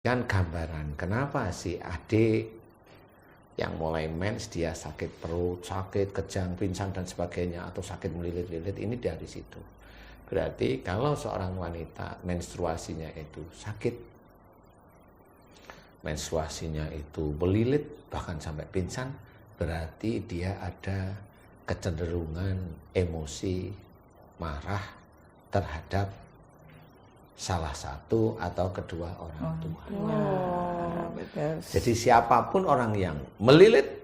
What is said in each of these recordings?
Kan gambaran kenapa si adik yang mulai mens dia sakit perut, sakit, kejang, pingsan dan sebagainya atau sakit melilit-lilit ini dari situ. Berarti kalau seorang wanita menstruasinya itu sakit, menstruasinya itu melilit bahkan sampai pingsan, berarti dia ada kecenderungan emosi marah terhadap salah satu atau kedua orang tua. Betul. Jadi siapapun orang yang melilit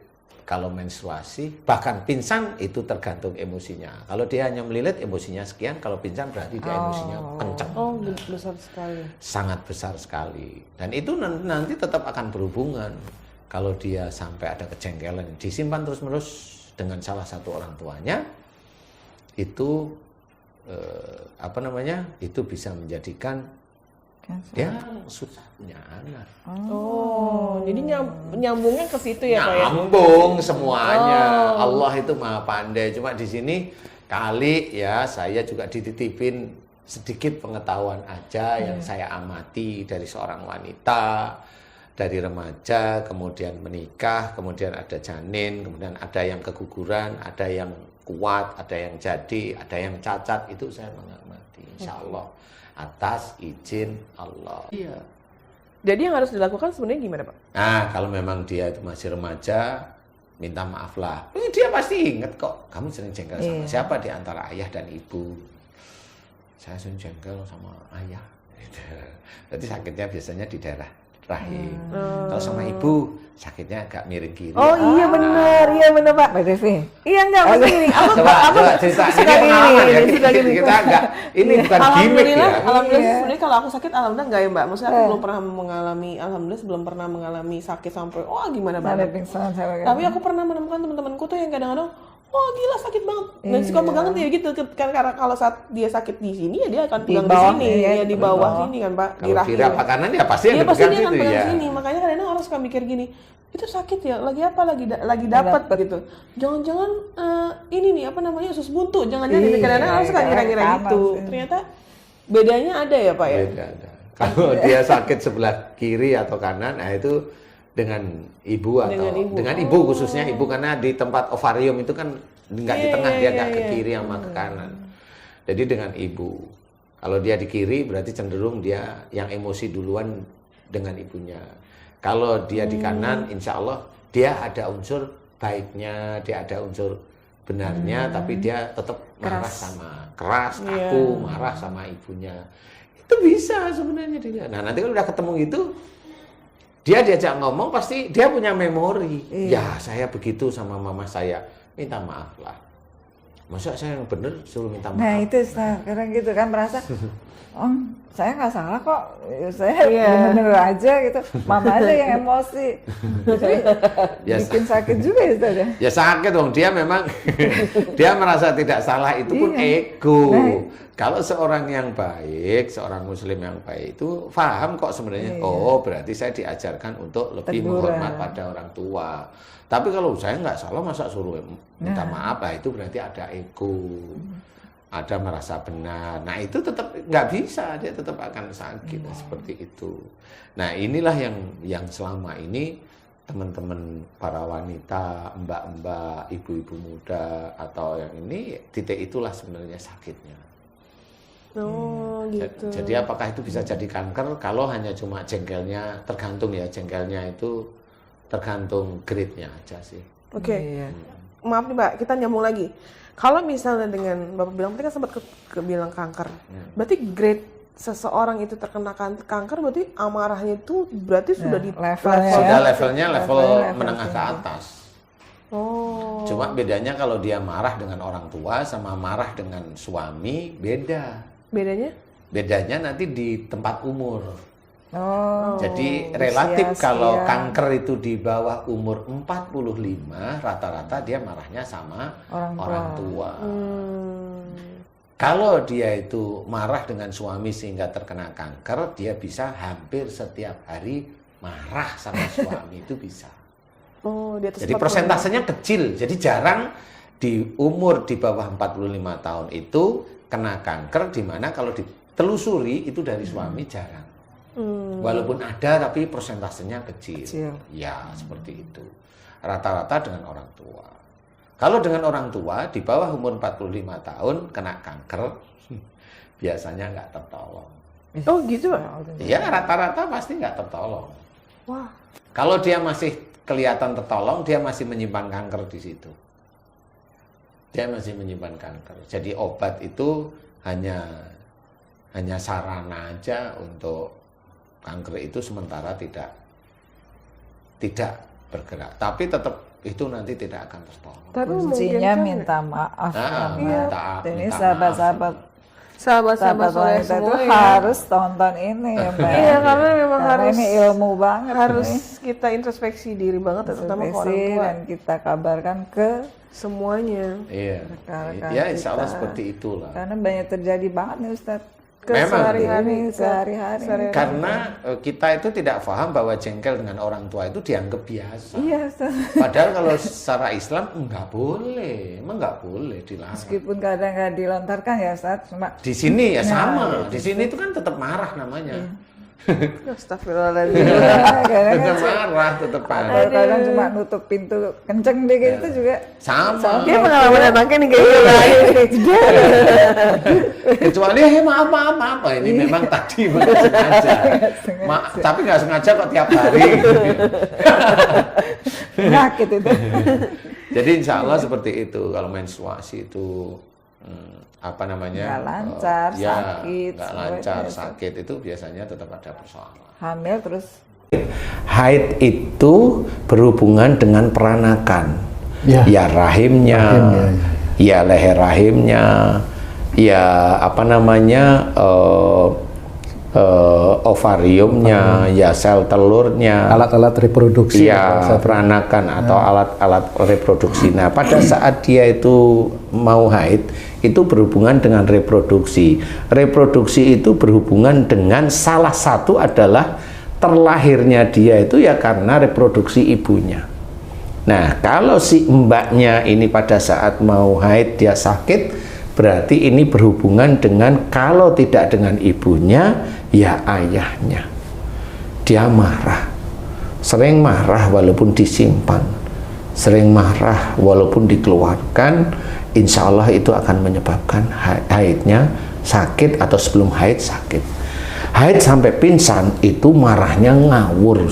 kalau menstruasi, bahkan pingsan itu tergantung emosinya. Kalau dia hanya melilit emosinya sekian, kalau pingsan berarti dia emosinya kencang. Oh, besar sekali. Sangat besar sekali. Dan itu nanti tetap akan berhubungan. Kalau dia sampai ada kejengkelan disimpan terus-menerus dengan salah satu orang tuanya, itu itu bisa menjadikan dia susah punya anak. Oh, jadi nyambungnya ke situ ya Pak ya? Nyambung semuanya. Allah itu maha pandai. Cuma di sini kali ya saya juga dititipin sedikit pengetahuan aja yang saya amati dari seorang wanita, dari remaja, kemudian menikah, kemudian ada janin, kemudian ada yang keguguran, ada yang kuat, ada yang jadi, ada yang cacat, itu saya mengamati, insya Allah atas izin Allah. Iya. Jadi yang harus dilakukan sebenarnya gimana Pak? Nah, kalau memang dia itu masih remaja, minta maaf lah. Dia pasti ingat kok, kamu sering jengkel sama siapa di antara ayah dan ibu? Saya sering jengkel sama ayah. Jadi sakitnya biasanya di daerah rahim. Kalau sama ibu sakitnya agak miring kiri. Oh iya benar Pak. Mbak Devi. Iya enggak maksudnya gini. Coba cerita ini pengalaman ya. Kita enggak, ini bukan gimmick ya. Alhamdulillah sebenarnya kalau aku sakit alhamdulillah enggak ya Mbak. Maksudnya aku belum pernah mengalami, alhamdulillah belum pernah mengalami sakit sampai gimana banget. Tapi aku pernah menemukan teman-temanku tuh yang kadang-kadang gila sakit banget. Dan suka pegangan dia gitu kan, karena kalau saat dia sakit di sini ya dia akan pegang di sini, ya di bawah sini kan Pak, di Kalau rahim. kiri apa kanan ya pasti yang pasti dipegang dia akan situ pegang ya. sini. Makanya kadang-kadang orang suka mikir gini, itu sakit ya, lagi apa, lagi dapat gitu. Jangan-jangan ini nih apa namanya usus buntu, jangan-jangan ini kadang-kadang orang suka ngira-ngira gitu. Ternyata bedanya ada ya Pak ya. Beda ada. Kalau dia sakit sebelah kiri atau kanan, nah itu dengan ibu atau dengan ibu khususnya ibu, karena di tempat ovarium itu kan nggak di tengah, dia nggak ke kiri sama ke kanan. Jadi dengan ibu, kalau dia di kiri berarti cenderung dia yang emosi duluan dengan ibunya. Kalau dia di kanan, insya Allah dia ada unsur baiknya, dia ada unsur benarnya, tapi dia tetap marah keras, kaku, marah sama ibunya. Itu bisa sebenarnya dia. Nah nanti kalau udah ketemu gitu, dia diajak ngomong pasti dia punya memori. Ya saya begitu sama mama saya, minta maaf lah. Masa saya yang bener suruh minta maaf? Nah itu sekarang gitu kan merasa, saya nggak salah kok, saya bener aja gitu. Mama aja yang emosi. Jadi bikin sakit juga ya Ustaz ya? Ya sakit dong, dia memang dia merasa tidak salah, itu pun ego. Kalau seorang yang baik, seorang muslim yang baik itu paham kok sebenarnya, berarti saya diajarkan untuk lebih menghormat pada orang tua. Tapi kalau saya nggak salah masa suruh minta maaf, itu berarti ada ego, ada merasa benar. Nah itu tetap nggak bisa, dia tetap akan sakit seperti itu. Nah inilah yang selama ini teman-teman para wanita, mbak-mbak, ibu-ibu muda atau yang ini, titik itulah sebenarnya sakitnya. Gitu. Jadi apakah itu bisa jadi kanker? Kalau hanya cuma jengkelnya, tergantung ya, jengkelnya itu tergantung grade-nya aja sih. Oke. Maaf nih Mbak, kita nyambung lagi. Kalau misalnya dengan Bapak bilang, tadi kan sempat bilang kanker. Berarti grade seseorang itu terkena kanker, berarti amarahnya itu berarti sudah di levelnya menengah ke atas. Cuma bedanya kalau dia marah dengan orang tua sama marah dengan suami, beda. Bedanya nanti di tempat umur. Jadi relatif kalau kanker itu di bawah umur 45, rata-rata dia marahnya sama orang tua. Kalau dia itu marah dengan suami sehingga terkena kanker, dia bisa hampir setiap hari marah sama suami, itu bisa. Jadi persentasenya kecil, jadi jarang di umur di bawah 45 tahun itu kena kanker, di mana kalau ditelusuri itu dari suami jarang. Walaupun ada tapi persentasenya kecil. Ya, seperti itu. Rata-rata dengan orang tua. Kalau dengan orang tua di bawah umur 45 tahun kena kanker, biasanya nggak tertolong. Oh gitu? Iya, rata-rata pasti nggak tertolong. Wah. Kalau dia masih kelihatan tertolong, dia masih menyimpan kanker di situ. Dia masih menyimpan kanker. Jadi obat itu hanya sarana aja untuk kanker itu sementara tidak bergerak. Tapi tetap itu nanti tidak akan tertolong. Tapi kuncinya minta maaf. Ini sahabat-sahabat wanita itu harus tonton ini ya Mbak. Iya, karena memang harus ini ilmu banget. Harus kita introspeksi diri banget, terutama ke orang tua. Dan kita kabarkan ke semuanya. Iya. Ya, insya Allah seperti itulah. Karena banyak terjadi banget nih Ustadz. Sehari-hari. Karena kita itu tidak paham bahwa jengkel dengan orang tua itu dianggap biasa. Iya. Padahal kalau secara Islam nggak boleh, emang nggak boleh dilarang. Meskipun kadang nggak dilontarkan ya Ustadz, cuma di sini ya sama. Di sini itu kan tetap marah namanya. Astagfirullahaladzim. Tetap marah, tetap marah. Kadang cuma nutup pintu kenceng dikit itu juga sama. Dia pengalaman anaknya nih kayak Kecuali maaf ini memang tadi bukan sengaja. Tapi nggak sengaja kok tiap hari. Sakit itu. Jadi insya Allah seperti itu. Kalau menstruasi itu nggak lancar, sakit, nggak lancar, sakit itu biasanya tetap ada persoalan. Hamil terus. Haid itu berhubungan dengan peranakan, ya rahimnya, ya leher rahimnya, ya ovariumnya, ya sel telurnya, alat-alat reproduksi, ya peranakan atau alat-alat reproduksi. Nah, pada saat dia itu mau haid, itu berhubungan dengan reproduksi. Reproduksi itu berhubungan dengan salah satu adalah terlahirnya dia itu ya karena reproduksi ibunya. Nah, kalau si mbaknya ini pada saat mau haid dia sakit, berarti ini berhubungan dengan kalau tidak dengan ibunya, ya ayahnya. Dia marah, sering marah walaupun disimpan, sering marah walaupun dikeluarkan, insya Allah itu akan menyebabkan haidnya sakit atau sebelum haid sakit. Haid sampai pingsan itu marahnya ngawur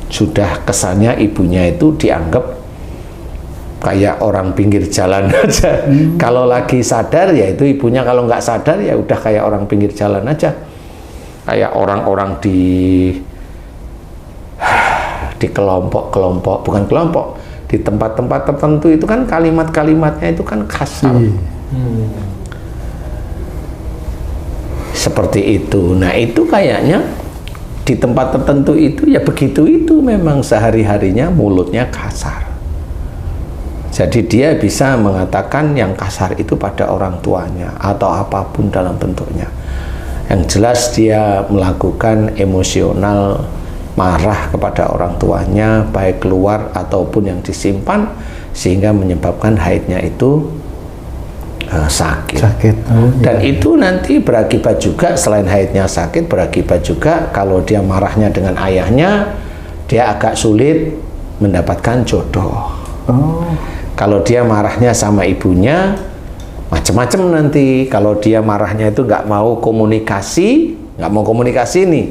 sudah kesannya ibunya itu dianggap kayak orang pinggir jalan aja. Kalau lagi sadar ya itu ibunya, kalau nggak sadar ya udah kayak orang pinggir jalan aja, kayak orang-orang di kelompok-kelompok, bukan kelompok, di tempat-tempat tertentu itu kan kalimat-kalimatnya itu kan kasar. Seperti itu. Nah itu kayaknya di tempat tertentu itu ya begitu, itu memang sehari-harinya mulutnya kasar. Jadi dia bisa mengatakan yang kasar itu pada orang tuanya atau apapun dalam bentuknya. Yang jelas dia melakukan emosional, marah kepada orang tuanya, baik keluar ataupun yang disimpan, sehingga menyebabkan haidnya itu sakit. Dan itu nanti berakibat juga, selain haidnya sakit, berakibat juga kalau dia marahnya dengan ayahnya, dia agak sulit mendapatkan jodoh. Kalau dia marahnya sama ibunya, macam-macam nanti. Kalau dia marahnya itu nggak mau komunikasi nih,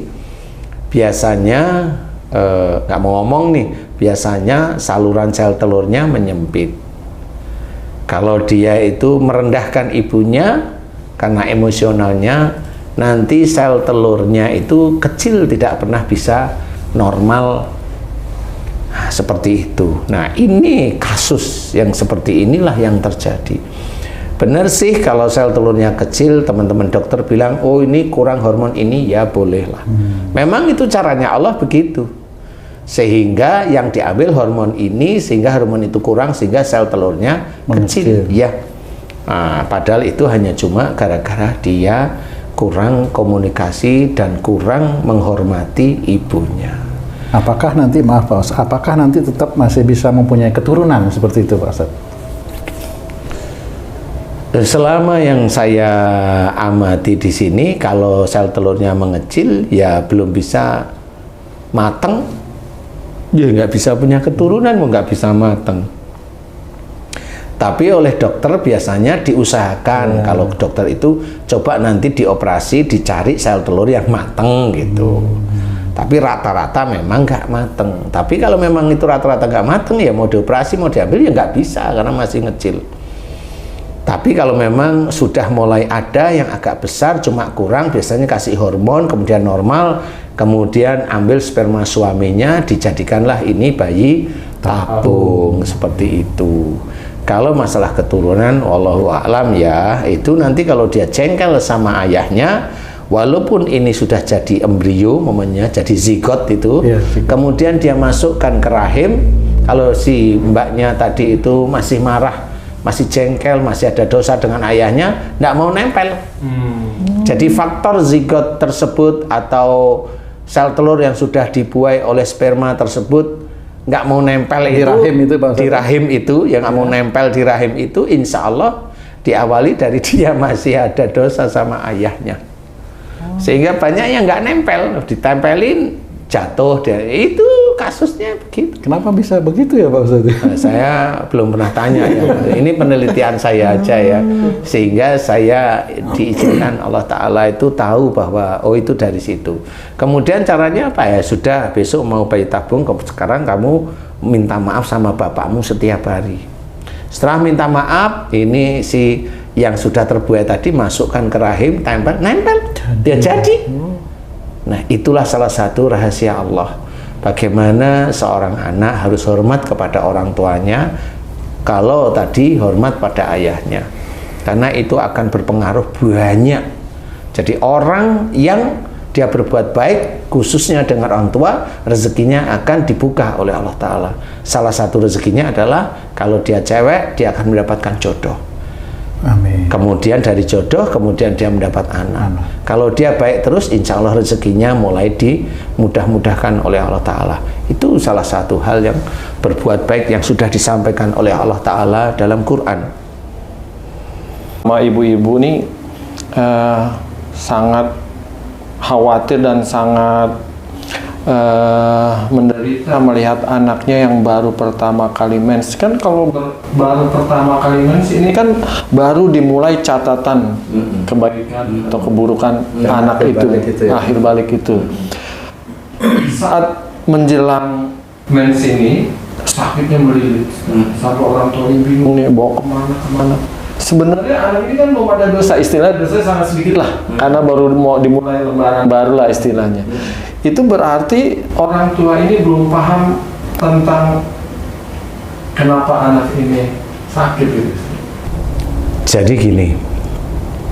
biasanya nggak mau ngomong nih, biasanya saluran sel telurnya menyempit. Kalau dia itu merendahkan ibunya karena emosionalnya, nanti sel telurnya itu kecil, tidak pernah bisa normal. Nah, seperti itu. Nah, ini kasus yang seperti inilah yang terjadi. Benar sih kalau sel telurnya kecil, teman-teman dokter bilang, oh ini kurang hormon ini, ya bolehlah. Memang itu caranya Allah begitu. Sehingga yang diambil hormon ini, sehingga hormon itu kurang, sehingga sel telurnya kecil. Ya. Nah, padahal itu hanya cuma gara-gara dia kurang komunikasi dan kurang menghormati ibunya. Apakah nanti, maaf Pak Ustadz, apakah nanti tetap masih bisa mempunyai keturunan seperti itu Pak Ustadz? Selama yang saya amati di sini, kalau sel telurnya mengecil, ya belum bisa mateng, ya nggak bisa punya keturunan, nggak bisa mateng. Tapi oleh dokter biasanya diusahakan, kalau dokter itu coba nanti dioperasi, dicari sel telur yang mateng gitu. Tapi rata-rata memang nggak mateng. Tapi kalau memang itu rata-rata nggak mateng, ya mau dioperasi, mau diambil ya nggak bisa karena masih ngecil. Tapi kalau memang sudah mulai ada yang agak besar, cuma kurang, biasanya kasih hormon, kemudian normal, kemudian ambil sperma suaminya, dijadikanlah ini bayi tabung, seperti itu. Kalau masalah keturunan, wallahu a'lam ya, itu nanti kalau dia jengkel sama ayahnya, walaupun ini sudah jadi embrio, momennya jadi zigot itu, kemudian dia masukkan ke rahim, kalau si mbaknya tadi itu masih marah, masih jengkel, masih ada dosa dengan ayahnya, nggak mau nempel. Jadi faktor zigot tersebut atau sel telur yang sudah dibuai oleh sperma tersebut nggak mau nempel di rahim itu, di rahim itu yang nggak mau nempel di rahim itu, insya Allah diawali dari dia masih ada dosa sama ayahnya, sehingga banyak yang nggak nempel, ditempelin jatuh, itu kasusnya begitu. Kenapa bisa begitu ya Pak Ustadz? Saya belum pernah tanya ya. Ini penelitian saya aja ya, sehingga saya diizinkan Allah Ta'ala itu tahu bahwa oh itu dari situ. Kemudian caranya apa ya? Sudah besok mau bayi tabung, sekarang kamu minta maaf sama bapakmu setiap hari. Setelah minta maaf, ini si yang sudah terbuai tadi masukkan ke rahim, nempel, dia jadi. Nah, itulah salah satu rahasia Allah. Bagaimana seorang anak harus hormat kepada orang tuanya, kalau tadi hormat pada ayahnya. Karena itu akan berpengaruh banyak. Jadi orang yang dia berbuat baik, khususnya dengan orang tua, rezekinya akan dibuka oleh Allah Ta'ala. Salah satu rezekinya adalah kalau dia cewek, dia akan mendapatkan jodoh. Amin. Kemudian dari jodoh, kemudian dia mendapat anak. Kalau dia baik terus, insya Allah rezekinya mulai dimudah-mudahkan oleh Allah Ta'ala. Itu salah satu hal yang berbuat baik yang sudah disampaikan oleh Allah Ta'ala dalam Quran. Sama ibu-ibu nih sangat khawatir dan sangat menderita melihat anaknya yang baru pertama kali mens. Kan kalau baru pertama kali mens ini kan baru dimulai catatan kebaikan atau keburukan anak itu, akhir balik itu. Saat menjelang mens ini sakitnya melilit, sampai orang tuanya bingung nih bawa kemana. Sebenarnya anak ini kan belum ada dosa, istilah dosa sangat sedikit lah, karena baru mau dimulai lembaran baru lah istilahnya. Itu berarti orang tua ini belum paham tentang kenapa anak ini sakit gitu. Jadi gini,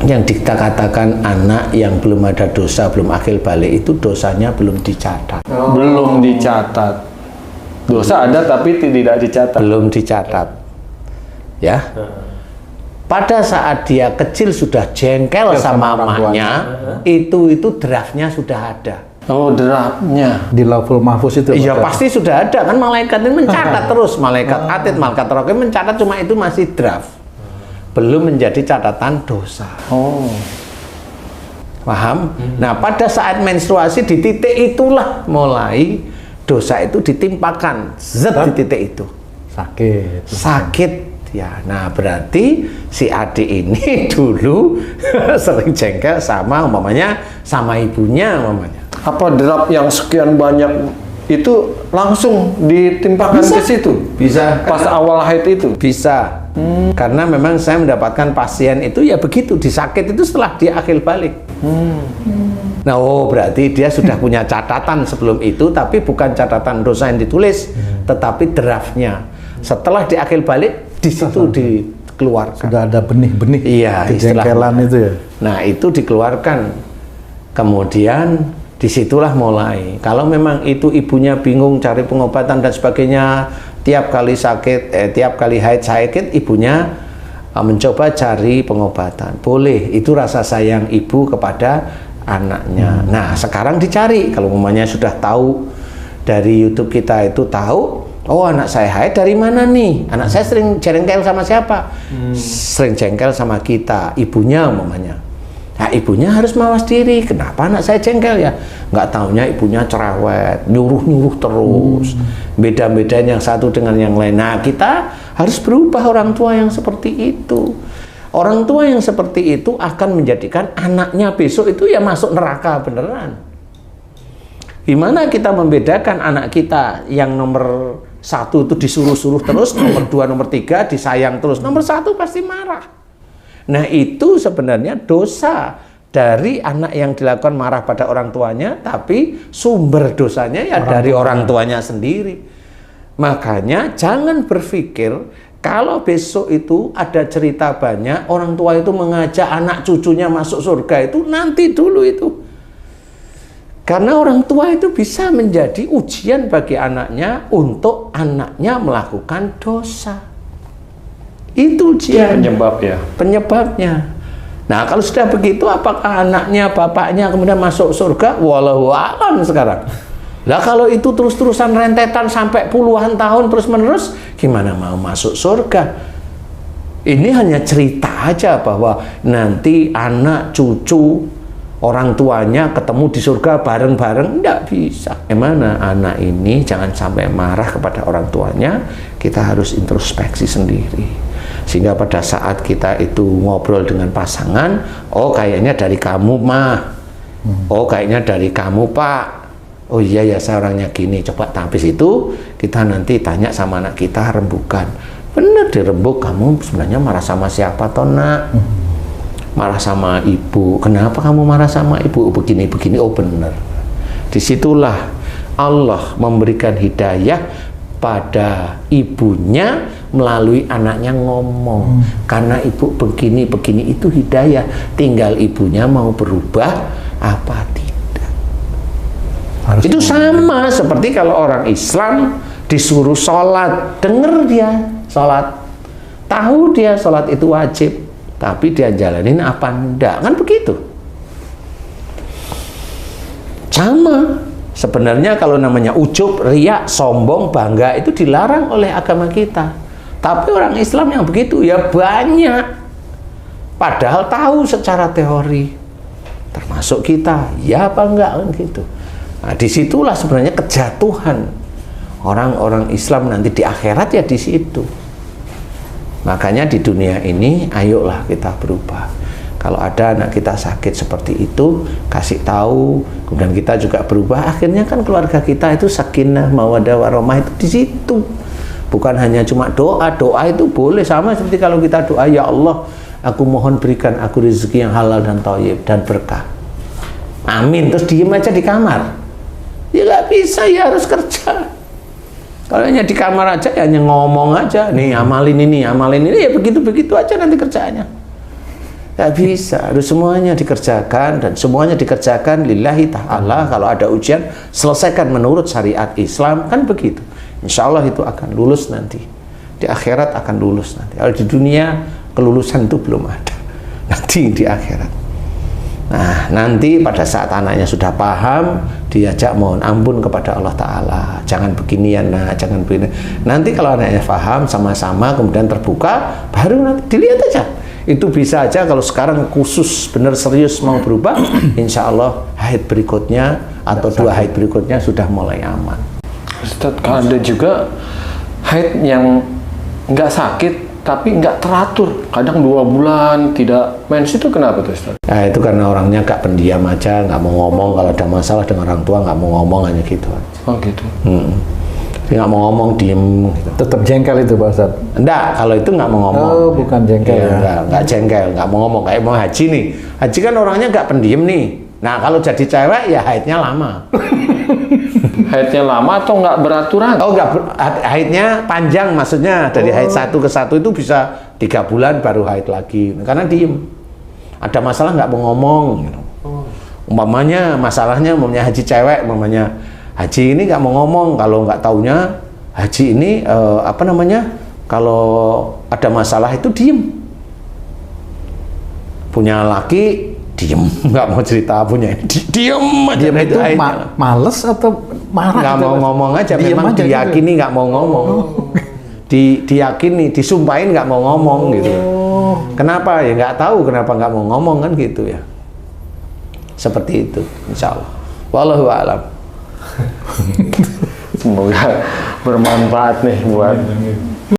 yang kita katakan anak yang belum ada dosa, belum akil balik, itu dosanya belum dicatat. Belum dicatat. Dosa ada tapi tidak dicatat. Belum dicatat. Ya. Pada saat dia kecil sudah jengkel sama mamanya, itu draftnya sudah ada. Oh, draftnya di Lauhul Mahfuz itu? Iya pasti sudah ada, kan malaikat ini mencatat terus, malaikat atid, malaikat rohim mencatat, cuma itu masih draft, belum menjadi catatan dosa. Oh, paham? Nah, pada saat menstruasi di titik itulah mulai dosa itu ditimpakan, zat di titik itu. Sakit. Ya, nah berarti si adik ini dulu sering jengkel sama umpamanya sama ibunya umpamanya. Apa draft yang sekian banyak itu langsung ditimpakan ke situ? Bisa. Pas awal haid itu? Bisa. Karena memang saya mendapatkan pasien itu ya begitu, disakit itu setelah dia akil balik. Nah, oh berarti dia sudah punya catatan sebelum itu, tapi bukan catatan dosa yang ditulis, tetapi draftnya. Setelah di akil balik, di situ dikeluarkan. Sudah ada benih-benih kejengkelan itu ya. Nah, itu dikeluarkan. Kemudian disitulah mulai. Kalau memang itu ibunya bingung cari pengobatan dan sebagainya, tiap kali sakit, tiap kali haid sakit, ibunya mencoba cari pengobatan. Boleh, itu rasa sayang ibu kepada anaknya. Nah, sekarang dicari. Kalau mamanya sudah tahu dari YouTube kita itu tahu, Oh, anak saya haid dari mana nih? Anak saya sering jengkel sama siapa? Sering jengkel sama kita, ibunya umpamanya. Nah, ibunya harus mawas diri. Kenapa anak saya jengkel ya? Nggak taunya ibunya cerewet, nyuruh-nyuruh terus. Beda-bedanya yang satu dengan yang lain. Nah, kita harus berubah orang tua yang seperti itu. Orang tua yang seperti itu akan menjadikan anaknya besok itu ya masuk neraka beneran. Gimana kita membedakan anak kita yang nomor 1 itu disuruh-suruh terus, nomor 2, nomor 3 disayang terus, nomor 1 pasti marah. Nah, itu sebenarnya dosa dari anak yang dilakukan marah pada orang tuanya, tapi sumber dosanya ya dari orang tuanya sendiri. Makanya jangan berpikir kalau besok itu ada cerita banyak, orang tua itu mengajak anak cucunya masuk surga, itu nanti dulu itu. Karena orang tua itu bisa menjadi ujian bagi anaknya untuk anaknya melakukan dosa. Itu ujian. Penyebabnya. Nah, kalau sudah begitu, apakah anaknya, bapaknya kemudian masuk surga? Wallahu a'lam sekarang. Lah kalau itu terus-terusan rentetan sampai puluhan tahun terus-menerus, gimana mau masuk surga? Ini hanya cerita aja bahwa nanti anak, cucu, orang tuanya ketemu di surga bareng-bareng, enggak bisa. Gimana anak ini jangan sampai marah kepada orang tuanya, kita harus introspeksi sendiri. Sehingga pada saat kita itu ngobrol dengan pasangan, oh kayaknya dari kamu mah, oh kayaknya dari kamu pak, oh iya ya saya orangnya gini, coba habis itu kita nanti tanya sama anak kita, rembukan. Bener dirembuk, kamu sebenarnya marah sama siapa toh nak? Marah sama ibu. Kenapa kamu marah sama ibu? Begini-begini. Oh bener. Disitulah Allah memberikan hidayah pada ibunya melalui anaknya ngomong. Karena ibu begini-begini, itu hidayah. Tinggal ibunya mau berubah apa tidak. Itu sama seperti kalau orang Islam disuruh sholat, denger dia sholat, tahu dia sholat itu wajib, tapi dia jalanin apa enggak, kan begitu. Sama sebenarnya kalau namanya ujub, riya, sombong, bangga itu dilarang oleh agama kita. Tapi orang Islam yang begitu ya banyak, padahal tahu secara teori, termasuk kita, ya apa enggak kan gitu. Nah, disitulah sebenarnya kejatuhan orang-orang Islam nanti di akhirat ya di situ. Makanya di dunia ini ayolah kita berubah. Kalau ada anak kita sakit seperti itu, kasih tahu, kemudian kita juga berubah. Akhirnya kan keluarga kita itu sakinah, mawaddah warahmah itu di situ. Bukan hanya cuma doa, doa itu boleh sama seperti kalau kita doa, ya Allah, aku mohon berikan aku rezeki yang halal dan thayyib dan berkah. Amin. Terus diem aja di kamar. Ya nggak bisa, ya harus kerja. Kalau hanya di kamar aja, ya hanya ngomong aja, nih amalin ini, ya begitu-begitu aja nanti kerjaannya. Gak bisa, harus semuanya dikerjakan, dan semuanya dikerjakan lillahi ta'ala. Kalau ada ujian, selesaikan menurut syariat Islam, kan begitu. Insya Allah itu akan lulus nanti. Di akhirat akan lulus nanti. Kalau di dunia, kelulusan itu belum ada. Nanti di akhirat. Nah, nanti pada saat anaknya sudah paham, diajak mohon ampun kepada Allah Ta'ala. Jangan begini ya nak, jangan begini. Nanti kalau anaknya paham sama-sama, kemudian terbuka, baru nanti dilihat aja. Itu bisa aja kalau sekarang khusus benar serius mau berubah, insya Allah haid berikutnya atau 2 haid berikutnya sudah mulai aman. Ustaz, ada juga haid yang nggak sakit tapi nggak teratur, kadang 2 bulan tidak mens, itu kenapa tuh Ustaz? Nah, itu karena orangnya nggak pendiam aja, nggak mau ngomong. Kalau ada masalah dengan orang tua nggak mau ngomong, hanya gitu. Oh gitu. Dia nggak mau ngomong, diem gitu. Tetap jengkel itu Pak Ustaz? Enggak, kalau itu nggak mau ngomong. Oh, bukan jengkel ya? Enggak jengkel, nggak mau ngomong. Kayak mau haji nih, haji kan orangnya nggak pendiam nih. Nah, kalau jadi cewek ya haidnya lama. Haidnya lama atau nggak beraturan? Oh, haidnya panjang, maksudnya dari haid 1 ke 1 itu bisa 3 bulan baru haid lagi, karena diem. Ada masalah nggak mau ngomong. Gitu. Umpamanya masalahnya, umpamanya haji cewek, umpamanya haji ini nggak mau ngomong. Kalau nggak taunya haji ini kalau ada masalah itu diem. Punya laki diem, nggak mau cerita punya, diem aja. Diam itu males atau marah? Nggak mau ngomong aja, Diem memang aja diyakini nggak mau ngomong. Diyakini, disumpahin nggak mau ngomong gitu. Kenapa? Ya nggak tahu kenapa nggak mau ngomong kan gitu ya. Seperti itu, insya Allah. Wallahu a'lam. Semoga bermanfaat nih buat